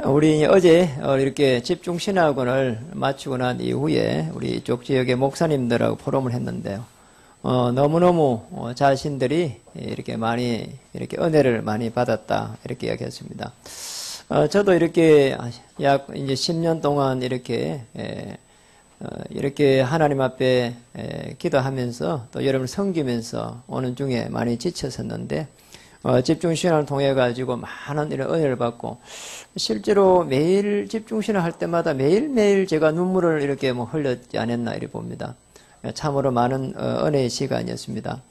우리 어제 이렇게 집중신학원을 마치고 난 이후에 우리 이쪽 지역의 목사님들하고 포럼을 했는데요. 너무너무 자신들이 이렇게 많이 이렇게 은혜를 많이 받았다 이렇게 이야기했습니다. 저도 이렇게 약 이제 10년 동안 이렇게 하나님 앞에 기도하면서 또 여러분을 섬기면서 오는 중에 많이 지쳤었는데 집중신학을 통해 가지고 많은 이런 은혜를 받고 실제로 매일 집중신학 할 때마다 매일매일 제가 눈물을 이렇게 흘렸지 않았나 이렇게 봅니다. 참으로 많은 은혜의 시간이었습니다.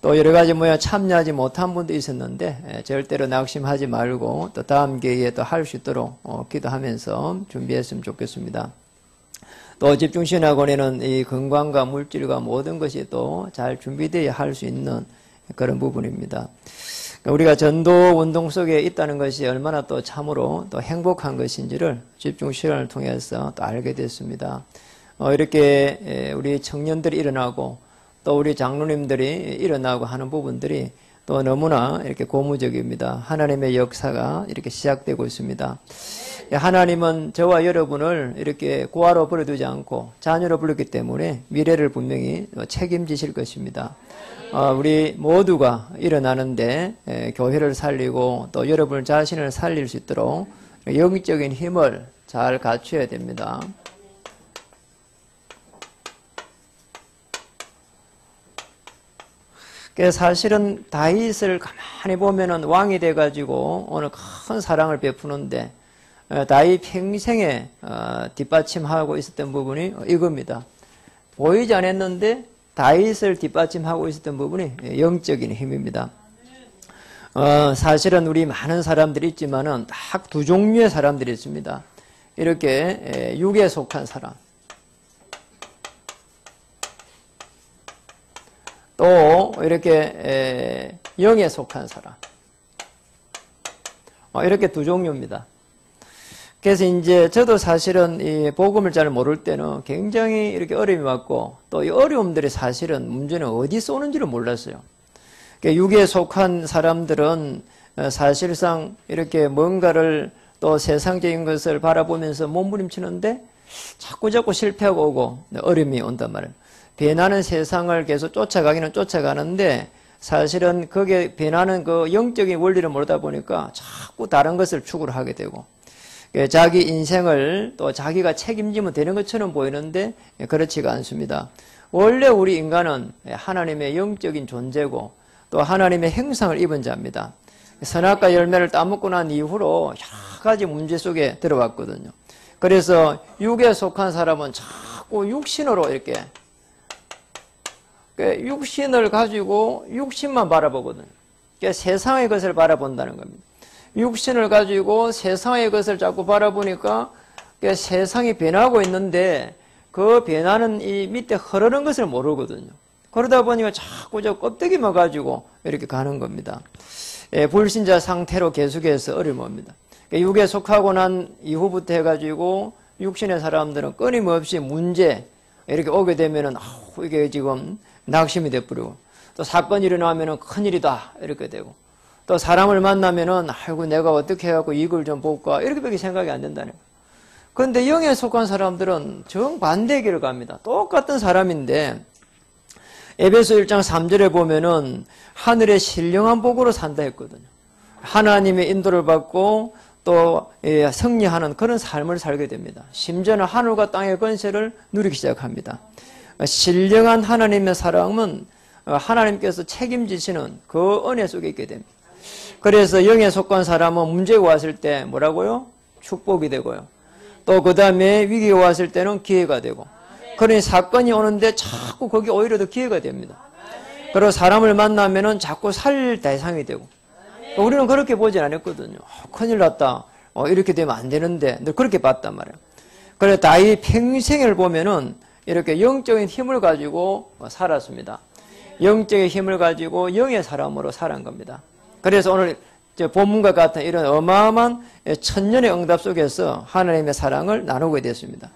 또 여러 가지 참여하지 못한 분도 있었는데 절대로 낙심하지 말고 또 다음 기회에 또 할 수 있도록 기도하면서 준비했으면 좋겠습니다. 또 집중신학원에는 이 건강과 물질과 모든 것이 또 잘 준비되어야 할 수 있는 그런 부분입니다. 우리가 전도 운동 속에 있다는 것이 얼마나 또 참으로 또 행복한 것인지를 집중신학을 통해서 또 알게 됐습니다. 이렇게 우리 청년들이 일어나고 또 우리 장로님들이 일어나고 하는 부분들이 또 너무나 이렇게 고무적입니다. 하나님의 역사가 이렇게 시작되고 있습니다. 하나님은 저와 여러분을 이렇게 고아로 버려두지 않고 자녀로 불렀기 때문에 미래를 분명히 책임지실 것입니다. 우리 모두가 일어나는데 교회를 살리고 또 여러분 자신을 살릴 수 있도록 영적인 힘을 잘 갖춰야 됩니다. 사실은 다윗을 가만히 보면은 왕이 돼가지고 오늘 큰 사랑을 베푸는데 다윗 평생에 뒷받침하고 있었던 부분이 이겁니다. 보이지 않았는데 다윗을 뒷받침하고 있었던 부분이 영적인 힘입니다. 사실은 우리 많은 사람들이 있지만은 딱 두 종류의 사람들이 있습니다. 이렇게 육에 속한 사람, 또 이렇게 영에 속한 사람, 이렇게 두 종류입니다. 그래서 이제 저도 사실은 이 복음을 잘 모를 때는 굉장히 이렇게 어려움이 왔고 또 이 어려움들이 사실은 문제는 어디서 오는지를 몰랐어요. 육에 속한 사람들은 사실상 이렇게 뭔가를 또 세상적인 것을 바라보면서 몸부림치는데 자꾸 실패하고 오고 어려움이 온단 말이에요. 변하는 세상을 계속 쫓아가기는 쫓아가는데 사실은 거기에 변하는 그 영적인 원리를 모르다 보니까 자꾸 다른 것을 추구를 하게 되고 자기 인생을 또 자기가 책임지면 되는 것처럼 보이는데 그렇지가 않습니다. 원래 우리 인간은 하나님의 영적인 존재고 또 하나님의 형상을 입은 자입니다. 선악과 열매를 따먹고 난 이후로 여러 가지 문제 속에 들어왔거든요. 그래서 육에 속한 사람은 자꾸 육신으로 이렇게 육신을 가지고 육신만 바라보거든요. 세상의 것을 바라본다는 겁니다. 육신을 가지고 세상의 것을 자꾸 바라보니까 세상이 변하고 있는데 그 변하는 이 밑에 흐르는 것을 모르거든요. 그러다 보니까 자꾸 저 껍데기만 가지고 이렇게 가는 겁니다. 불신자 상태로 계속해서 어려움입니다. 육에 속하고 난 이후부터 해가지고 육신의 사람들은 끊임없이 문제 이렇게 오게 되면은 이게 지금 낙심이 돼버리고 또 사건이 일어나면은 큰일이다 이렇게 되고 또 사람을 만나면은 아이고 내가 어떻게 해갖고 이걸 좀 볼까 이렇게밖에 생각이 안 된다는 거예요. 그런데 영에 속한 사람들은 정반대의 길을 갑니다. 똑같은 사람인데 에베소 1장 3절에 보면은 하늘의 신령한 복으로 산다 했거든요. 하나님의 인도를 받고 또 승리하는 그런 삶을 살게 됩니다. 심지어는 하늘과 땅의 권세를 누리기 시작합니다. 신령한 하나님의 사랑은 하나님께서 책임지시는 그 은혜 속에 있게 됩니다. 그래서 영에 속한 사람은 문제가 왔을 때 뭐라고요? 축복이 되고요. 또 그 다음에 위기가 왔을 때는 기회가 되고 그러니 사건이 오는데 자꾸 거기 오히려 더 기회가 됩니다. 그리고 사람을 만나면은 자꾸 살 대상이 되고 우리는 그렇게 보진 않았거든요. 큰일 났다. 이렇게 되면 안 되는데 늘 그렇게 봤단 말이에요. 그래서 다윗 평생을 보면은 이렇게 영적인 힘을 가지고 살았습니다. 영적인 힘을 가지고 영의 사람으로 살은 겁니다. 그래서 오늘 본문과 같은 이런 어마어마한 천년의 응답 속에서 하나님의 사랑을 나누게 됐습니다.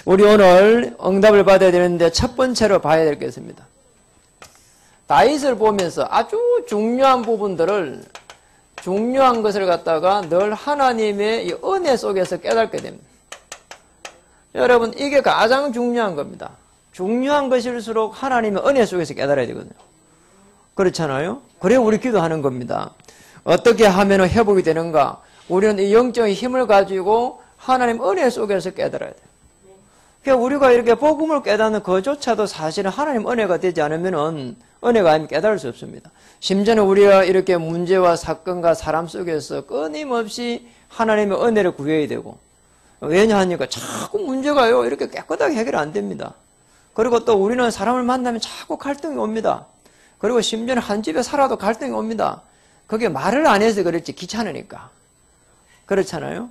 우리 오늘 응답을 받아야 되는데 첫 번째로 봐야 될 게 있습니다. 다윗을 보면서 아주 중요한 부분들을 중요한 것을 갖다가 늘 하나님의 이 은혜 속에서 깨닫게 됩니다. 여러분, 이게 가장 중요한 겁니다. 중요한 것일수록 하나님의 은혜 속에서 깨달아야 되거든요. 그렇잖아요? 그래 우리 기도하는 겁니다. 어떻게 하면 회복이 되는가? 우리는 이 영적인 힘을 가지고 하나님 은혜 속에서 깨달아야 돼요. 그러니까 우리가 이렇게 복음을 깨닫는 그조차도 사실은 하나님 은혜가 되지 않으면 은혜가 아니면 깨달을 수 없습니다. 심지어는 우리가 이렇게 문제와 사건과 사람 속에서 끊임없이 하나님의 은혜를 구해야 되고, 왜냐하니까 자꾸 문제가요 이렇게 깨끗하게 해결 안 됩니다. 그리고 또 우리는 사람을 만나면 자꾸 갈등이 옵니다. 그리고 심지어는 한 집에 살아도 갈등이 옵니다. 그게 말을 안 해서 그렇지 귀찮으니까. 그렇잖아요?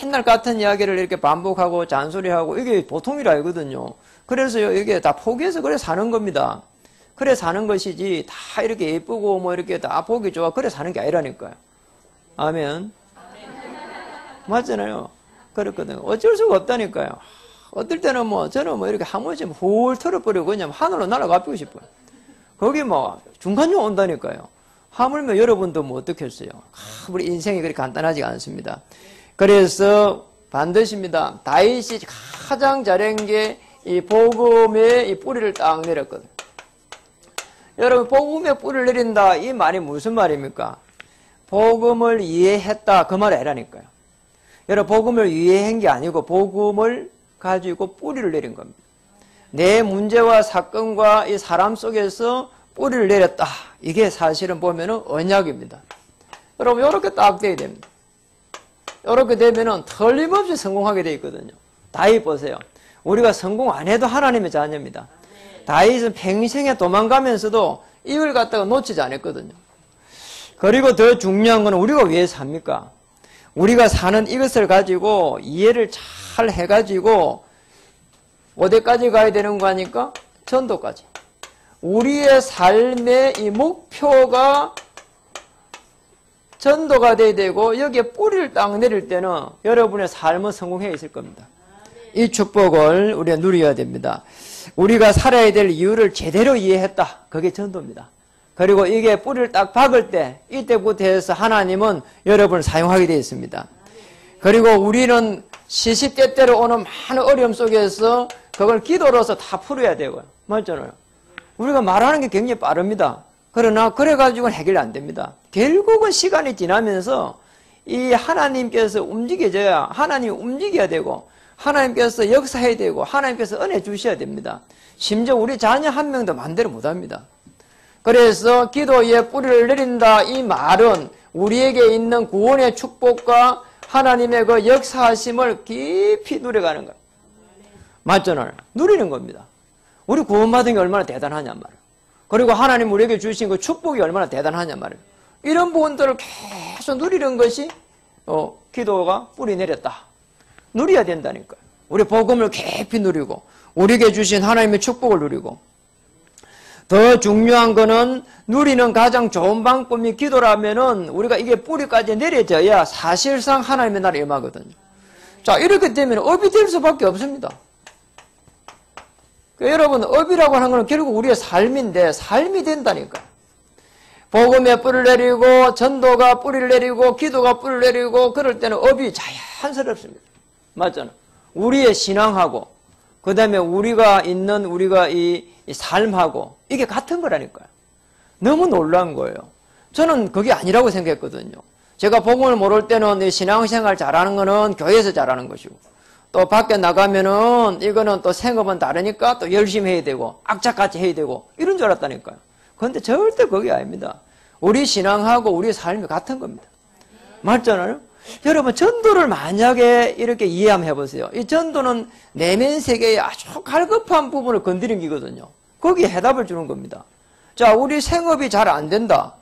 맨날 같은 이야기를 이렇게 반복하고 잔소리하고 이게 보통 일 아니거든요. 그래서 이게 다 포기해서 그래 사는 겁니다. 그래 사는 것이지 다 이렇게 예쁘고 뭐 이렇게 다 보기 좋아 그래 사는 게 아니라니까요. 아멘. 맞잖아요. 그렇거든요. 어쩔 수가 없다니까요. 어떨 때는 뭐 저는 뭐 이렇게 하무지 훌 털어버리고 그냥 하늘로 날아가고 싶어요. 거기 뭐 중간용 온다니까요. 하물며 여러분도 뭐 어떻겠어요. 우리 인생이 그렇게 간단하지가 않습니다. 그래서 반드시입니다. 다윗이 가장 잘한 게 이 복음의 이 뿌리를 딱 내렸거든요. 여러분, 복음의 뿌리를 내린다 이 말이 무슨 말입니까? 복음을 이해했다 그 말 아니라니까요. 여러분, 복음을 이해한 게 아니고 복음을 가지고 뿌리를 내린 겁니다. 내 문제와 사건과 이 사람 속에서 뿌리를 내렸다. 이게 사실은 보면은 언약입니다. 여러분, 이렇게 딱 돼야 됩니다. 이렇게 되면은 틀림없이 성공하게 돼 있거든요. 다윗 보세요. 우리가 성공 안 해도 하나님의 자녀입니다. 다윗은 평생에 도망가면서도 이걸 갖다가 놓치지 않았거든요. 그리고 더 중요한 건 우리가 왜 삽니까? 우리가 사는 이것을 가지고 이해를 잘 해가지고 어디까지 가야 되는 거 아니까? 전도까지. 우리의 삶의 이 목표가 전도가 돼야 되고 여기에 뿌리를 딱 내릴 때는 여러분의 삶은 성공해 있을 겁니다. 이 축복을 우리가 누려야 됩니다. 우리가 살아야 될 이유를 제대로 이해했다. 그게 전도입니다. 그리고 이게 뿌리를 딱 박을 때 이때부터 해서 하나님은 여러분을 사용하게 되어 있습니다. 그리고 우리는 시시때때로 오는 많은 어려움 속에서 그걸 기도로서 다 풀어야 되고요. 맞잖아요. 우리가 말하는 게 굉장히 빠릅니다. 그러나 그래가지고는 해결이 안 됩니다. 결국은 시간이 지나면서 이 하나님께서 움직여져야 하나님이 움직여야 되고 하나님께서 역사해야 되고 하나님께서 은혜 주셔야 됩니다. 심지어 우리 자녀 한 명도 마음대로 못합니다. 그래서 기도에 뿌리를 내린다 이 말은 우리에게 있는 구원의 축복과 하나님의 그 역사하심을 깊이 누려가는 거예요. 맞잖아요. 누리는 겁니다. 우리 구원받은 게 얼마나 대단하냐 말이에요. 그리고 하나님 우리에게 주신 그 축복이 얼마나 대단하냐 말이에요. 이런 부분들을 계속 누리는 것이 기도가 뿌리 내렸다. 누려야 된다니까요. 우리 복음을 깊이 누리고 우리에게 주신 하나님의 축복을 누리고 더 중요한 거는 누리는 가장 좋은 방법이 기도라면은 우리가 이게 뿌리까지 내려져야 사실상 하나님의 나라에 임하거든요. 자, 이렇게 되면 업이 될 수밖에 없습니다. 여러분, 업이라고 하는 것은 결국 우리의 삶인데 삶이 된다니까요. 복음에 뿌리를 내리고 전도가 뿌리를 내리고 기도가 뿌리를 내리고 그럴 때는 업이 자연스럽습니다. 맞잖아. 우리의 신앙하고 그 다음에 우리가 있는 우리가 이 삶하고 이게 같은 거라니까요. 너무 놀라운 거예요. 저는 그게 아니라고 생각했거든요. 제가 복음을 모를 때는 신앙생활 잘하는 거는 교회에서 잘하는 것이고 또 밖에 나가면은 이거는 또 생업은 다르니까 또 열심히 해야 되고 악착같이 해야 되고 이런 줄 알았다니까요. 그런데 절대 그게 아닙니다. 우리 신앙하고 우리 삶이 같은 겁니다. 맞잖아요. 여러분, 전도를 만약에 이렇게 이해 한번 해보세요. 이 전도는 내면 세계의 아주 갈급한 부분을 건드린 거거든요. 거기에 해답을 주는 겁니다. 자, 우리 생업이 잘 안 된다.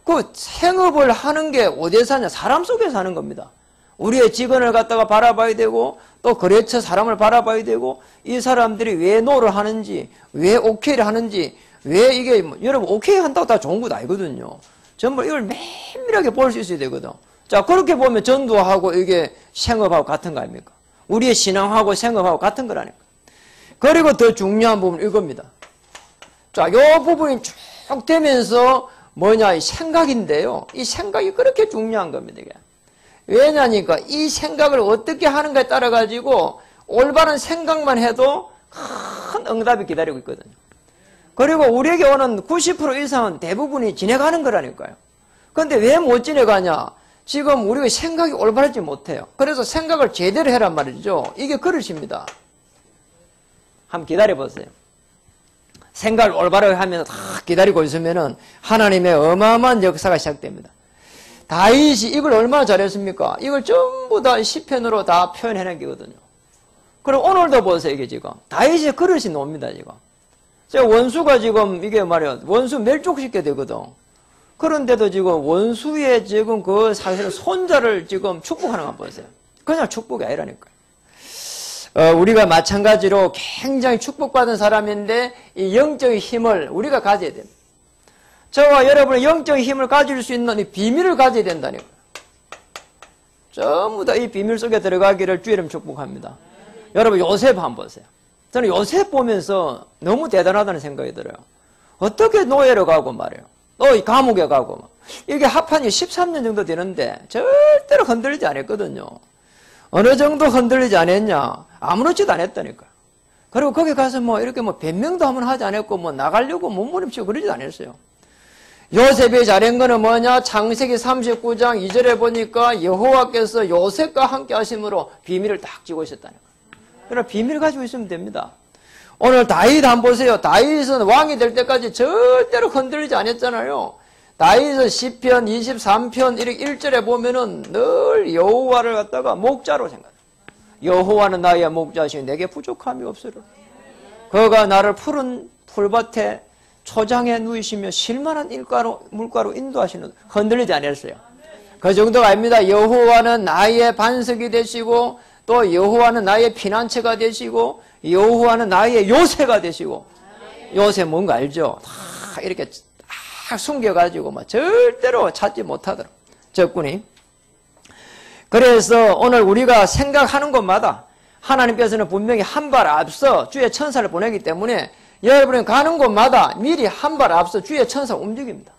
그 생업을 하는 게 어디서 하냐? 사람 속에서 하는 겁니다. 우리의 직원을 갖다가 바라봐야 되고 또 거래처 사람을 바라봐야 되고 이 사람들이 왜 노를 하는지 왜 오케이를 하는지 왜 이게 여러분 오케이 한다고 다 좋은 것 아니거든요. 전부 이걸 면밀하게 볼 수 있어야 되거든. 자, 그렇게 보면 전도하고 이게 생업하고 같은 거 아닙니까? 우리의 신앙하고 생업하고 같은 거라니까. 그리고 더 중요한 부분은 이겁니다. 자, 요 부분이 쭉 되면서 뭐냐, 이 생각인데요. 이 생각이 그렇게 중요한 겁니다. 이게. 왜냐니까 이 생각을 어떻게 하는가에 따라 가지고 올바른 생각만 해도 큰 응답이 기다리고 있거든요. 그리고 우리에게 오는 90% 이상은 대부분이 지내가는 거라니까요. 그런데 왜 못 지내가냐? 지금 우리가 생각이 올바르지 못해요. 그래서 생각을 제대로 해란 말이죠. 이게 그릇입니다. 한번 기다려보세요. 생각을 올바르게 하면서 다 기다리고 있으면은 하나님의 어마어마한 역사가 시작됩니다. 다윗이 이걸 얼마나 잘했습니까? 이걸 전부 다 시편으로 다 표현해낸 거거든요. 그리고 오늘도 보세요, 이게 지금. 다윗의 그릇이 놉니다, 지금. 제가 원수가 지금, 이게 말이야, 원수 멸족시켜야 되거든. 그런데도 지금 원수의 지금 그 사실 손자를 지금 축복하는 거 보세요. 그냥 축복이 아니라니까요. 우리가 마찬가지로 굉장히 축복받은 사람인데 이 영적인 힘을 우리가 가져야 됩니다. 저와 여러분의 영적인 힘을 가질 수 있는 이 비밀을 가져야 된다니까요. 전부 다 이 비밀 속에 들어가기를 주의 이름 축복합니다. 여러분 요셉 한번 보세요. 저는 요셉 보면서 너무 대단하다는 생각이 들어요. 어떻게 노예로 가고 말이에요. 또 이 감옥에 가고 이게 합한이 13년 정도 되는데 절대로 흔들리지 않았거든요. 어느 정도 흔들리지 않았냐? 아무렇지도 않았다니까요. 그리고 거기 가서 이렇게 변명도 한번 하지 않았고 나가려고 몸부림치고 그러지도 않았어요. 요셉이 잘한 거는 뭐냐? 창세기 39장 2절에 보니까 여호와께서 요셉과 함께 하심으로 비밀을 딱 쥐고 있었다니까요. 그러나 비밀을 가지고 있으면 됩니다. 오늘 다윗 한번 보세요. 다윗은 왕이 될 때까지 절대로 흔들리지 않았잖아요. 다윗은 시편 23편 1절에 보면은 늘 여호와를 갖다가 목자로 생각해요. 여호와는 나의 목자시니 내게 부족함이 없으리라. 그가 나를 푸른 풀밭에 초장에 누이시며 실만한 물가로 인도하시는, 흔들리지 않았어요. 그 정도가 아닙니다. 여호와는 나의 반석이 되시고 또 여호와는 나의 피난처가 되시고 여호와는 나의 요새가 되시고. 요새 뭔가 알죠? 다 이렇게 딱 숨겨가지고 절대로 찾지 못하더라고요. 적군이. 그래서 오늘 우리가 생각하는 것마다 하나님께서는 분명히 한 발 앞서 주의 천사를 보내기 때문에 여러분이 가는 곳마다 미리 한 발 앞서 주의 천사가 움직입니다.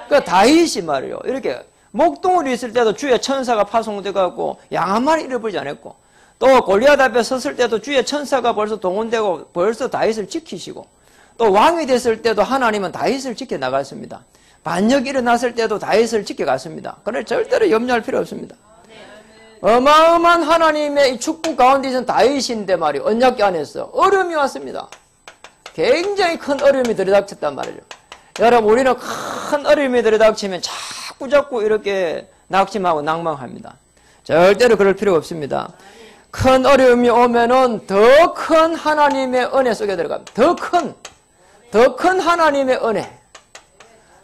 그러니까 다윗이 말이에요. 이렇게 목동으로 있을 때도 주의 천사가 파송돼갖고 양 한 마리 잃어버리지 않았고, 또 골리앗 앞에 섰을 때도 주의 천사가 벌써 동원되고 벌써 다윗을 지키시고, 또 왕이 됐을 때도 하나님은 다윗을 지켜나갔습니다. 반역이 일어났을 때도 다윗을 지켜갔습니다. 그러나 절대로 염려할 필요 없습니다. 어마어마한 하나님의 이 축복 가운데 있는 다윗인데 말이에요. 언약궤 안에서 어려움이 왔습니다. 굉장히 큰 어려움이 들이닥쳤단 말이죠. 여러분, 우리는 큰 어려움이 들이닥치면 자꾸 이렇게 낙심하고 낭망합니다. 절대로 그럴 필요가 없습니다. 큰 어려움이 오면은 더 큰 하나님의 은혜 속에 들어갑니다. 더 큰 하나님의 은혜.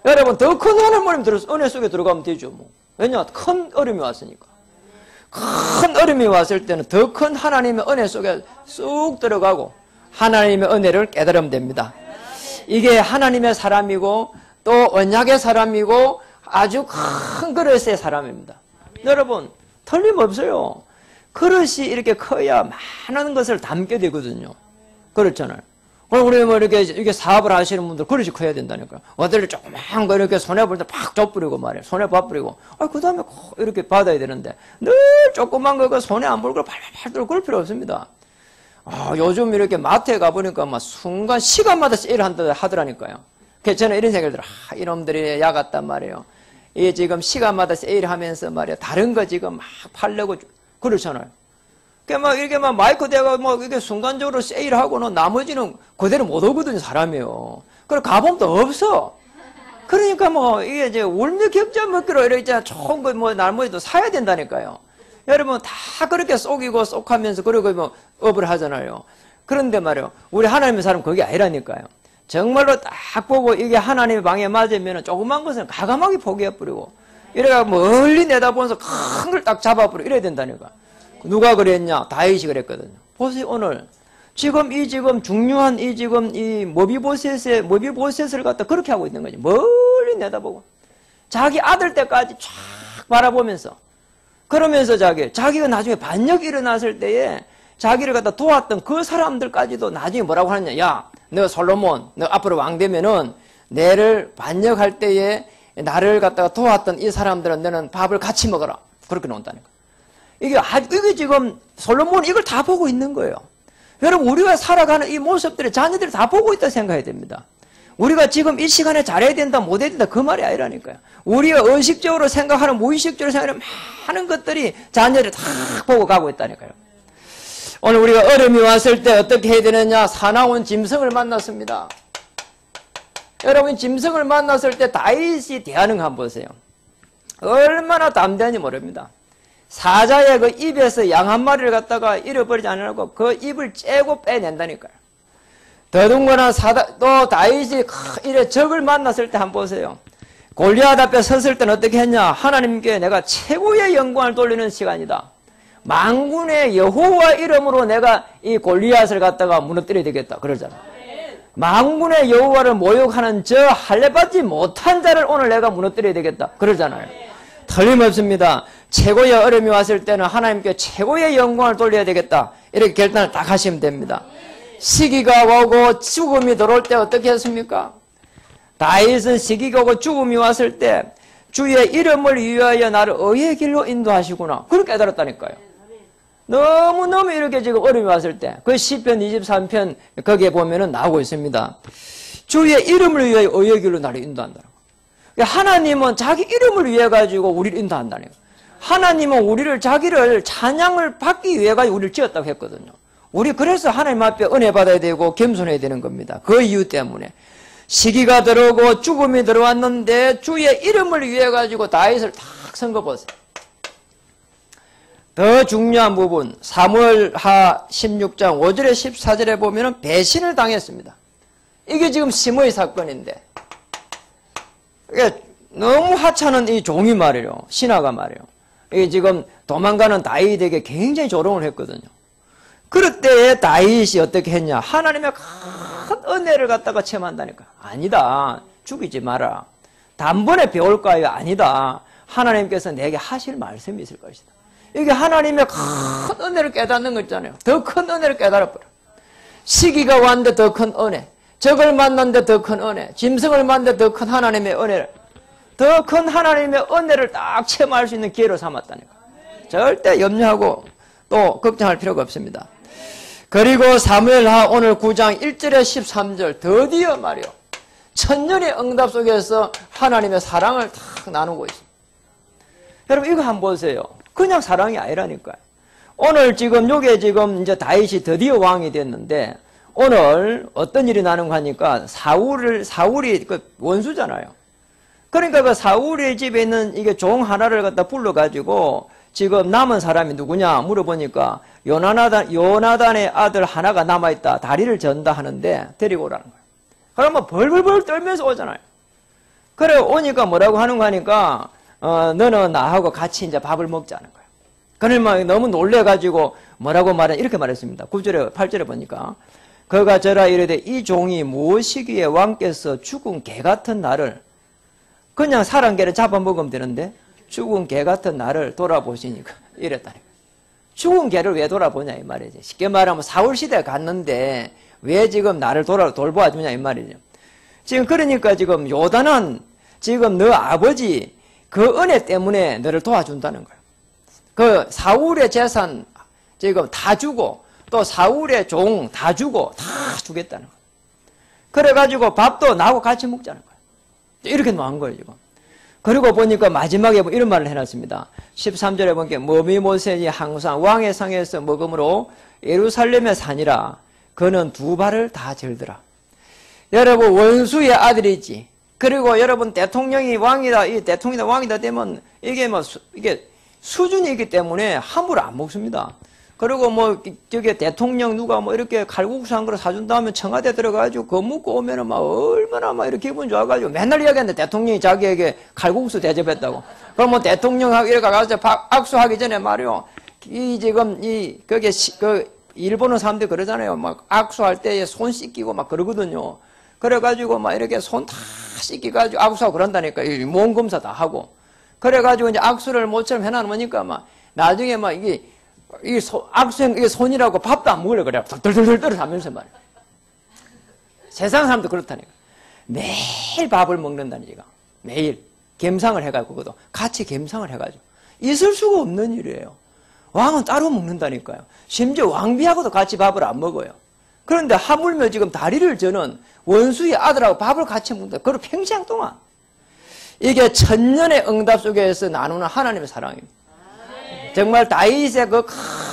여러분, 더 큰 하나님의 은혜 속에 들어가면 되죠. 왜냐? 큰 어려움이 왔으니까. 큰 어려움이 왔을 때는 더 큰 하나님의 은혜 속에 쑥 들어가고 하나님의 은혜를 깨달으면 됩니다. 이게 하나님의 사람이고 또 언약의 사람이고 아주 큰 그릇의 사람입니다. 여러분, 틀림없어요. 그릇이 이렇게 커야 많은 것을 담게 되거든요. 그렇잖아요. 그럼 우리 이렇게 사업을 하시는 분들 그릇이 커야 된다니까요. 어디를 조그만 거 이렇게 손해볼 때 팍 져버리고 말이에요. 손해 봐버리고. 그 다음에 이렇게 받아야 되는데 늘 조그만 거 손해 안 볼 걸 팔팔 들고 그럴 필요 없습니다. 요즘 이렇게 마트에 가보니까 순간 시간마다 세일을 하더라니까요. 그래서 저는 이런 생각이 들어요. 이놈들이 야 같단 말이에요. 이 지금 시간마다 세일하면서 말이야. 다른 거 지금 막 팔려고 그렇잖아요. 이렇게 마이크 대가 이게 순간적으로 세일하고는 나머지는 그대로 못 오거든요, 사람이요. 그리고 가보면 없어. 그러니까 이게 이제 울며 격자 먹기로 이렇게 좋은 거 나머지도 사야 된다니까요. 여러분, 다 그렇게 쏙이고 쏙하면서 그러고 업을 하잖아요. 그런데 말이요. 우리 하나님의 사람 그게 아니라니까요. 정말로 딱 보고 이게 하나님의 방에 맞으면 조그만 것은 가감하게 포기해버리고, 이래가 멀리 내다보면서 큰 걸 딱 잡아버리고 이래야 된다니까. 누가 그랬냐? 다윗이 그랬거든요. 보세요, 오늘. 지금 중요한 이 모비보셋을 갖다 그렇게 하고 있는 거지. 멀리 내다보고. 자기 아들 때까지 쫙 바라보면서. 그러면서 자기가 나중에 반역이 일어났을 때에 자기를 갖다 도왔던 그 사람들까지도 나중에 뭐라고 하느냐. 야, 너 솔로몬, 너 앞으로 왕 되면은 내를 반역할 때에 나를 갖다가 도왔던 이 사람들은 너는 밥을 같이 먹어라. 그렇게 나온다는 거예요. 이게 지금 솔로몬은 이걸 다 보고 있는 거예요. 여러분, 우리가 살아가는 이 모습들을 자녀들이 다 보고 있다 생각해야 됩니다. 우리가 지금 이 시간에 잘해야 된다, 못해야 된다, 그 말이 아니라니까요. 우리가 의식적으로 생각하는, 무의식적으로 생각하는 많은 것들이 자녀들이 다 보고 가고 있다니까요. 오늘 우리가 어려움이 왔을 때 어떻게 해야 되느냐? 사나운 짐승을 만났습니다. 여러분, 짐승을 만났을 때 다윗이 대하는 거 한번 보세요. 얼마나 담대한지 모릅니다. 사자의 그 입에서 양 한 마리를 갖다가 잃어버리지 않으려고 그 입을 째고 빼낸다니까요. 더군다나 또 다윗이 이래 적을 만났을 때 한번 보세요. 골리앗 앞에 섰을 때는 어떻게 했냐? 하나님께 내가 최고의 영광을 돌리는 시간이다. 만군의 여호와 이름으로 내가 이 골리앗을 갖다가 무너뜨려야 되겠다. 그러잖아. 만군의 여호와를 모욕하는 저 할례받지 못한 자를 오늘 내가 무너뜨려야 되겠다. 그러잖아요. 틀림없습니다. 최고의 어려움이 왔을 때는 하나님께 최고의 영광을 돌려야 되겠다. 이렇게 결단을 딱 하시면 됩니다. 시기가 오고 죽음이 들어올 때 어떻게 했습니까? 다윗은 시기가 오고 죽음이 왔을 때 주의 이름을 위하여 나를 의의 길로 인도하시구나. 그렇게 깨달았다니까요. 너무너무 이렇게 지금 어려움이 왔을 때 그 시편 23편 거기에 보면은 나오고 있습니다. 주의 이름을 위하여 의의 길로 나를 인도한다는 거예요. 하나님은 자기 이름을 위해 가지고 우리를 인도한다는 거예요. 하나님은 우리를 자기를 찬양을 받기 위해 가지고 우리를 지었다고 했거든요. 우리 그래서 하나님 앞에 은혜 받아야 되고 겸손해야 되는 겁니다. 그 이유 때문에 시기가 들어오고 죽음이 들어왔는데 주의 이름을 위해 가지고 다윗을 딱 선거 보세요. 더 중요한 부분 사무엘하 16장 5절에 14절에 보면은 배신을 당했습니다. 이게 지금 심의 사건인데 이게 너무 하찮은 이 종이 말이에요. 신하가 말이에요. 이게 지금 도망가는 다윗에게 굉장히 조롱을 했거든요. 그럴 때에 다윗이 어떻게 했냐? 하나님의 큰 은혜를 갖다가 체험한다니까. 아니다. 죽이지 마라. 단번에 배울까요? 아니다. 하나님께서 내게 하실 말씀이 있을 것이다. 이게 하나님의 큰 은혜를 깨닫는 거 있잖아요. 더 큰 은혜를 깨달아버려. 시기가 왔는데 더 큰 은혜. 적을 만났는데 더 큰 은혜. 짐승을 만났는데 더 큰 하나님의 은혜를. 더 큰 하나님의 은혜를 딱 체험할 수 있는 기회로 삼았다니까. 절대 염려하고 또 걱정할 필요가 없습니다. 그리고 사무엘하 오늘 9장 1절에 13절 드디어 말이요. 천년의 응답 속에서 하나님의 사랑을 탁 나누고 있습니다. 여러분 이거 한번 보세요. 그냥 사랑이 아니라니까요. 오늘 지금 요게 지금 이제 다윗이 드디어 왕이 됐는데 오늘 어떤 일이 나는가 하니까 사울이 그 원수잖아요. 그러니까 그 사울의 집에 있는 이게 종 하나를 갖다 불러가지고 지금 남은 사람이 누구냐 물어보니까 요나단의 아들 하나가 남아있다. 다리를 전다 하는데 데리고 오라는 거예요. 그러면 벌벌벌 떨면서 오잖아요. 그래 오니까 뭐라고 하는가 하니까 너는 나하고 같이 이제 밥을 먹자는 거예요. 그러면 너무 놀래가지고 뭐라고 이렇게 말했습니다. 9절에 8절에 보니까 그가 저라 이르되 이 종이 무엇이기에 왕께서 죽은 개 같은 나를 그냥 사람 개를 잡아먹으면 되는데 죽은 개 같은 나를 돌아보시니까 이랬다니까. 죽은 개를 왜 돌아보냐 이 말이지. 쉽게 말하면 사울 시대에 갔는데 왜 지금 나를 돌보아 주냐 이 말이죠. 지금 그러니까 지금 요단은 지금 너 아버지 그 은혜 때문에 너를 도와준다는 거예요. 그 사울의 재산 지금 다 주고 또 사울의 종 다 주고 다 주겠다는 거예요. 그래가지고 밥도 나하고 같이 먹자는 거예요. 이렇게 놓은 거예요 지금. 그리고 보니까 마지막에 이런 말을 해놨습니다. 13절에 보니까 머미모셋이 항상 왕의 상에서 먹음으로 예루살렘의 산이라 그는 두 발을 다 절더라. 여러분 원수의 아들이지. 그리고 여러분 대통령이 왕이다, 이 대통령이 왕이다 되면 이게 이게 수준이 있기 때문에 함부로 안 먹습니다. 그리고 저기 대통령 누가 이렇게 칼국수 한 그릇 사준다 하면 청와대 들어가가지고 그거 먹고 오면은 얼마나 이렇게 기분 좋아가지고 맨날 이야기하는데 대통령이 자기에게 칼국수 대접했다고. 그럼 대통령하고 이렇게 가서 악수하기 전에 말이요. 거기 일본어 사람들 그러잖아요. 악수할 때에 손 씻기고 그러거든요. 그래가지고 이렇게 손 다 씻기가지고 악수하고 그런다니까. 몸 검사 다 하고. 그래가지고 이제 악수를 모처럼 해놔놓으니까 나중에 악수형 이게 손이라고 밥도 안 먹으려 그래. 덜덜덜덜 하면서 말이야. 세상 사람도 그렇다니까. 매일 밥을 먹는다는 얘기가. 매일. 겸상을 해가지고, 그것도 같이 겸상을 해가지고. 있을 수가 없는 일이에요. 왕은 따로 먹는다니까요. 심지어 왕비하고도 같이 밥을 안 먹어요. 그런데 하물며 지금 다리를 저는 원수의 아들하고 밥을 같이 먹는다. 그리고 평생 동안. 이게 천년의 응답 속에서 나누는 하나님의 사랑입니다. 정말 다윗의 그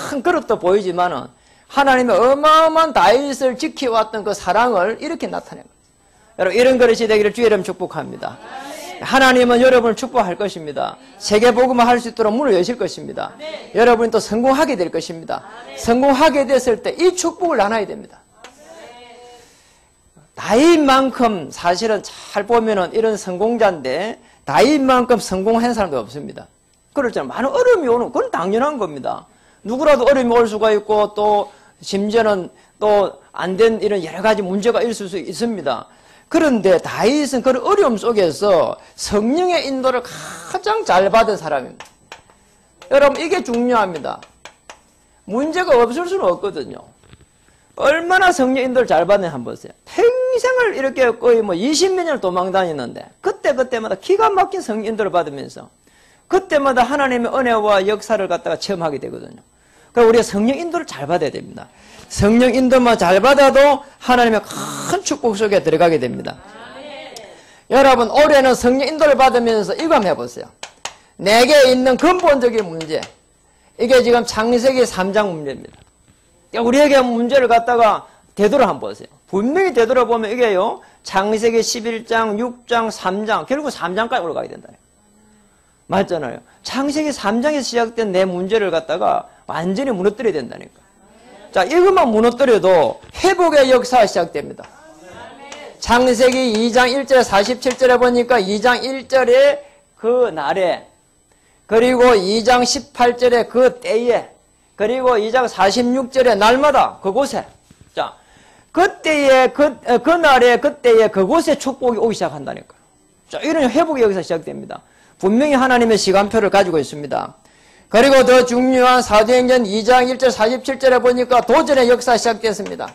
큰 그릇도 보이지만은 하나님의 어마어마한 다윗을 지켜왔던 그 사랑을 이렇게 나타낸 거예요. 여러분, 이런 그릇이 되기를 주의 이름 축복합니다. 하나님은 여러분을 축복할 것입니다. 세계복음을 할 수 있도록 문을 여실 것입니다. 여러분이 또 성공하게 될 것입니다. 성공하게 됐을 때 이 축복을 나눠야 됩니다. 다윗만큼 사실은 잘 보면은 이런 성공자인데 다윗만큼 성공한 사람도 없습니다. 그렇잖아요. 많은 어려움이 오는, 그건 당연한 겁니다. 누구라도 어려움이 올 수가 있고 또 심지어는 또 안 된 이런 여러 가지 문제가 있을 수 있습니다. 그런데 다윗은 그런 어려움 속에서 성령의 인도를 가장 잘 받은 사람입니다. 여러분, 이게 중요합니다. 문제가 없을 수는 없거든요. 얼마나 성령 인도를 잘 받는지 한번 보세요. 평생을 이렇게 거의 뭐 20몇 년을 도망 다녔는데 그때마다 기가 막힌 성령 인도를 받으면서 그때마다 하나님의 은혜와 역사를 갖다가 체험하게 되거든요. 그러니까 우리가 성령 인도를 잘 받아야 됩니다. 성령 인도만 잘 받아도 하나님의 큰 축복 속에 들어가게 됩니다. 여러분, 올해는 성령 인도를 받으면서 이거 한번 해보세요. 내게 있는 근본적인 문제, 이게 지금 창세기 3장 문제입니다. 우리에게 문제를 갖다가 되돌아 한번 보세요. 분명히 되돌아보면 이게요, 창세기 11장, 6장, 3장, 결국 3장까지 올라가게 된다. 맞잖아요. 창세기 3장에서 시작된 내 문제를 갖다가 완전히 무너뜨려야 된다니까. 자, 이것만 무너뜨려도 회복의 역사가 시작됩니다. 창세기 2장 1절 47절에 보니까 2장 1절에 그 날에, 그리고 2장 18절에 그 때에, 그리고 2장 46절에 날마다 그곳에, 자, 그때에, 그 날에, 그때에 그곳에 축복이 오기 시작한다니까요. 자, 이런 회복의 역사가 시작됩니다. 분명히 하나님의 시간표를 가지고 있습니다. 그리고 더 중요한 사도행전 2장 1절 47절에 보니까 도전의 역사가 시작됐습니다.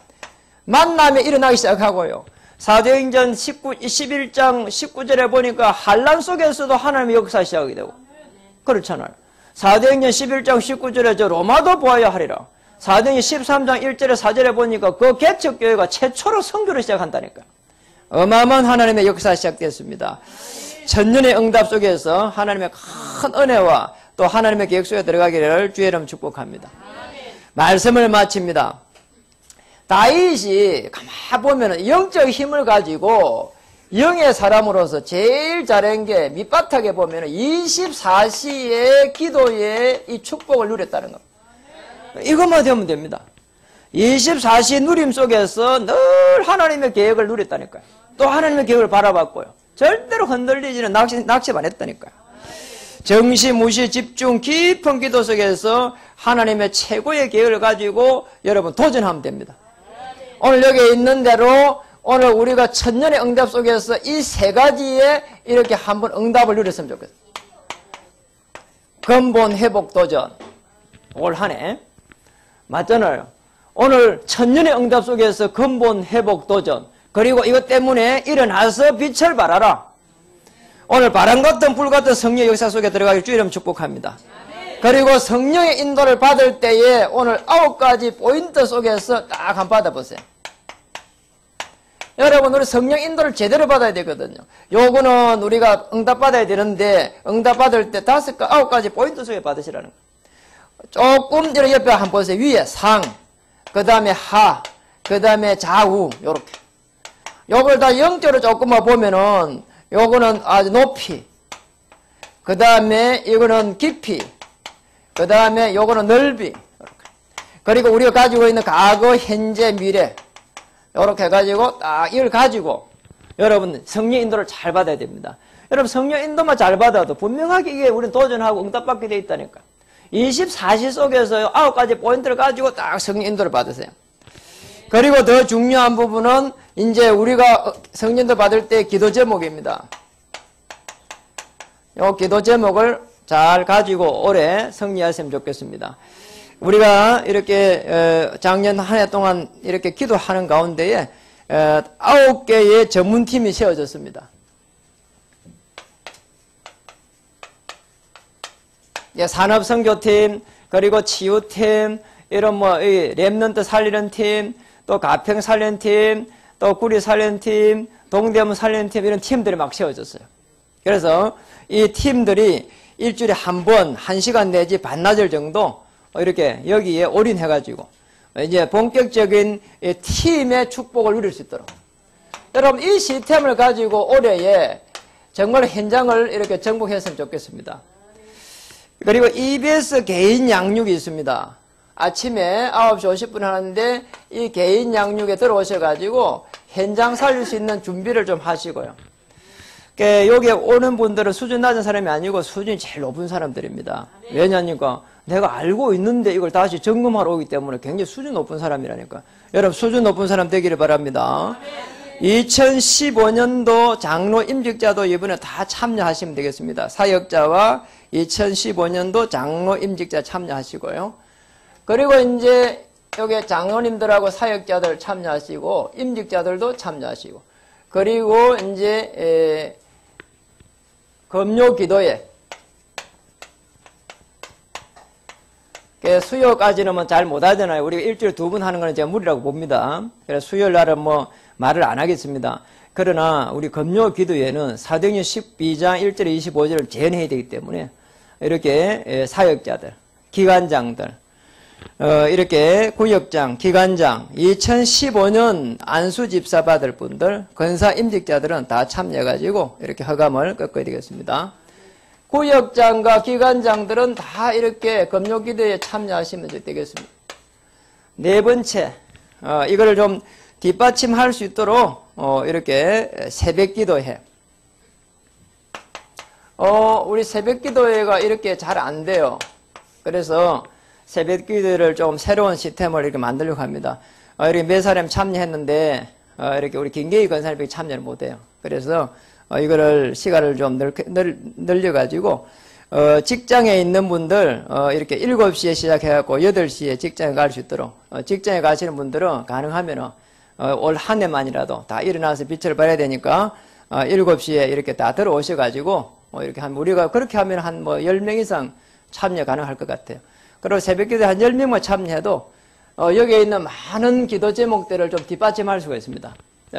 만남이 일어나기 시작하고요. 사도행전 11장 19절에 보니까 환난 속에서도 하나님의 역사가 시작이 되고, 그렇잖아요. 사도행전 11장 19절에 저 로마도 보아야 하리라. 사도행전 13장 1절에 4절에 보니까 그 개척교회가 최초로 선교를 시작한다니까요. 어마어마한 하나님의 역사가 시작됐습니다. 천년의 응답 속에서 하나님의 큰 은혜와 또 하나님의 계획 속에 들어가기를 주의 이름 축복합니다. 말씀을 마칩니다. 다윗이 가만 보면은 영적 힘을 가지고 영의 사람으로서 제일 잘한 게 밑바닥에 보면은 24시의 기도의 이 축복을 누렸다는 겁니다. 이것만 되면 됩니다. 24시 누림 속에서 늘 하나님의 계획을 누렸다니까요. 또 하나님의 계획을 바라봤고요. 절대로 흔들리지는 낙심 안 했다니까요. 정시, 무시, 집중, 깊은 기도 속에서 하나님의 최고의 계획을 가지고 여러분 도전하면 됩니다. 오늘 여기 있는 대로 오늘 우리가 천년의 응답 속에서 이 세 가지에 이렇게 한번 응답을 누렸으면 좋겠어요. 근본, 회복, 도전. 올 한 해. 맞잖아요. 오늘 천년의 응답 속에서 근본, 회복, 도전. 그리고 이것 때문에 일어나서 빛을 발하라. 오늘 바람 같은 불 같은 성령의 역사 속에 들어가길 주의 이름 축복합니다. 그리고 성령의 인도를 받을 때에 오늘 9가지 포인트 속에서 딱 한번 받아보세요. 여러분, 우리 성령 인도를 제대로 받아야 되거든요. 요거는 우리가 응답 받아야 되는데 응답 받을 때 9가지 포인트 속에 받으시라는 거예요. 조금 이렇게 옆에 한번 보세요. 위에 상, 그 다음에 하, 그 다음에 좌우, 요렇게. 요걸 다 영적으로 조금만 보면은 요거는 아주 높이, 그 다음에 이거는 깊이, 그 다음에 요거는 넓이, 이렇게. 그리고 우리가 가지고 있는 과거, 현재, 미래, 이렇게 해가지고 딱 이걸 가지고 여러분 성령 인도를 잘 받아야 됩니다. 여러분 성령 인도만 잘 받아도 분명하게 이게 우리는 도전하고 응답받게 돼 있다니까. 24시 속에서 9가지 포인트를 가지고 딱 성령 인도를 받으세요. 그리고 더 중요한 부분은 이제 우리가 성령 인도 받을 때 기도 제목입니다. 이 기도 제목을 잘 가지고 올해 승리하시면 좋겠습니다. 우리가 이렇게 작년 한 해 동안 이렇게 기도하는 가운데에 9개의 전문팀이 세워졌습니다. 산업선교팀, 그리고 치유팀, 이런 랩런트 살리는 팀, 또 가평 살리는 팀, 또 구리 살리는 팀, 동대문 살리는 팀, 이런 팀들이 막 세워졌어요. 그래서 이 팀들이 일주일에 한 번, 1시간 내지 반나절 정도 이렇게 여기에 올인해가지고 이제 본격적인 팀의 축복을 누릴 수 있도록. 여러분, 이 시스템을 가지고 올해에 정말 현장을 이렇게 정복했으면 좋겠습니다. 그리고 EBS 개인 양육이 있습니다. 아침에 9시 50분 하는데 이 개인 양육에 들어오셔가지고 현장 살릴 수 있는 준비를 좀 하시고요. 여기 오는 분들은 수준 낮은 사람이 아니고 수준이 제일 높은 사람들입니다. 왜냐니까 내가 알고 있는데 이걸 다시 점검하러 오기 때문에 굉장히 수준 높은 사람이라니까. 여러분, 수준 높은 사람 되기를 바랍니다. 2015년도 장로 임직자도 이번에 다 참여하시면 되겠습니다. 사역자와 2015년도 장로 임직자 참여하시고요. 그리고 이제 여기 장로님들하고 사역자들 참여하시고 임직자들도 참여하시고, 그리고 이제 금요 기도회 수요까지는 잘 못하잖아요. 우리가 일주일에 2번 하는 거는 제가 무리라고 봅니다. 그래서 수요일 날은 말을 안 하겠습니다. 그러나 우리 금요 기도회는 사도행전 12장 1절 25절을 재현해야 되기 때문에 이렇게 사역자들, 기관장들, 이렇게 구역장, 기관장, 2015년 안수 집사 받을 분들, 권사 임직자들은 다 참여해가지고 이렇게 허감을 꺾어야 되겠습니다. 구역장과 기관장들은 다 이렇게 금요기도에 참여하시면 되겠습니다. 네 번째, 이거를 좀 뒷받침할 수 있도록 이렇게 새벽기도회. 우리 새벽기도회가 이렇게 잘 안 돼요. 그래서 새벽기도회를 좀 새로운 시스템을 이렇게 만들려고 합니다. 이렇게 몇 사람 참여했는데 이렇게 우리 김계희 권사님이 참여를 못해요. 그래서 이거를 시간을 좀 늘려가지고 직장에 있는 분들 이렇게 7시에 시작해갖고 8시에 직장에 갈 수 있도록, 직장에 가시는 분들은 가능하면은 올 한 해만이라도 다 일어나서 빛을 발해야 되니까 7시에 이렇게 다 들어오셔가지고 이렇게 우리가 그렇게 하면 한 10명 이상 참여 가능할 것 같아요. 그리고 새벽기도에 한 10명만 참여해도 여기에 있는 많은 기도 제목들을 좀 뒷받침할 수가 있습니다.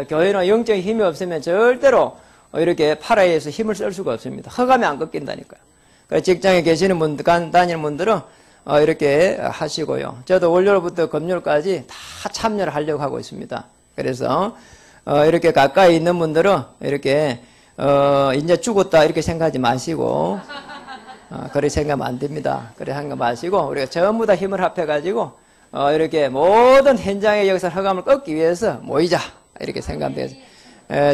교회는 영적인 힘이 없으면 절대로 이렇게 팔아에서 힘을 쓸 수가 없습니다. 허감이 안 꺾인다니까요. 그래서 직장에 계시는 분들, 다니는 분들은 이렇게 하시고요. 저도 월요일부터 금요일까지 다 참여를 하려고 하고 있습니다. 그래서 이렇게 가까이 있는 분들은 이렇게 이제 죽었다 이렇게 생각하지 마시고 그렇게 생각하면 안 됩니다. 그렇게 생각 마시고 우리가 전부 다 힘을 합해가지고 이렇게 모든 현장의 역사를 허감을 꺾기 위해서 모이자 이렇게 생각하면 되겠습니다.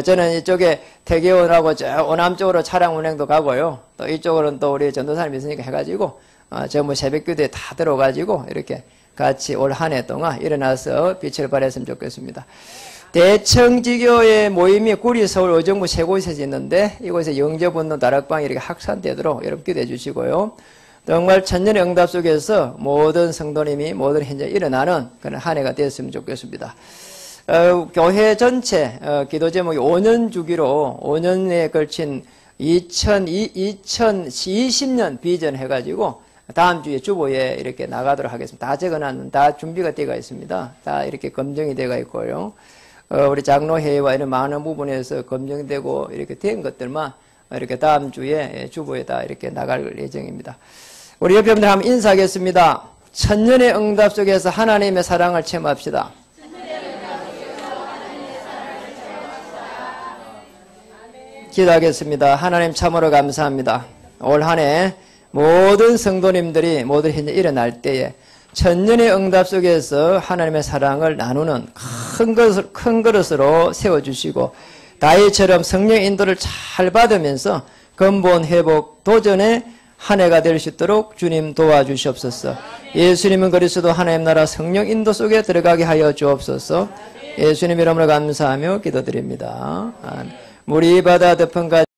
저는 이쪽에 태계원하고 저 오남 쪽으로 차량 운행도 가고요. 또 이쪽으로는 또 우리 전도사님이 있으니까 해가지고 전부 새벽기도에 다 들어가지고 이렇게 같이 올 한 해 동안 일어나서 빛을 발했으면 좋겠습니다. 대청지교의 모임이 구리, 서울, 의정부 세 곳에서 있는데 이곳에 영접운동 다락방이 이렇게 확산되도록 여러분 기도해 주시고요. 정말 천년의 응답 속에서 모든 성도님이 모든 현재 일어나는 그런 한 해가 되었으면 좋겠습니다. 교회 전체 기도 제목이 5년 주기로 5년에 걸친 2020년 비전 해가지고 다음 주에 주보에 이렇게 나가도록 하겠습니다. 다 적어놨는 다 준비가 되어 있습니다. 다 이렇게 검증이 되어 있고요. 우리 장로회의와 이런 많은 부분에서 검증되고 이렇게 된 것들만 이렇게 다음 주에 주보에 다 이렇게 나갈 예정입니다. 우리 옆에 분들 한번 인사하겠습니다. 천년의 응답 속에서 하나님의 사랑을 체험합시다. 기도하겠습니다. 하나님 참으로 감사합니다. 올 한 해 모든 성도님들이 모두 현재 일어날 때에 천년의 응답 속에서 하나님의 사랑을 나누는 큰 그릇으로 세워주시고 다윗처럼 성령 인도를 잘 받으면서 근본 회복 도전의 한 해가 될 수 있도록 주님 도와주시옵소서. 예수님은 그리스도 하나님 나라 성령 인도 속에 들어가게 하여 주옵소서. 예수님 이름으로 감사하며 기도드립니다. 물이 바다 덮은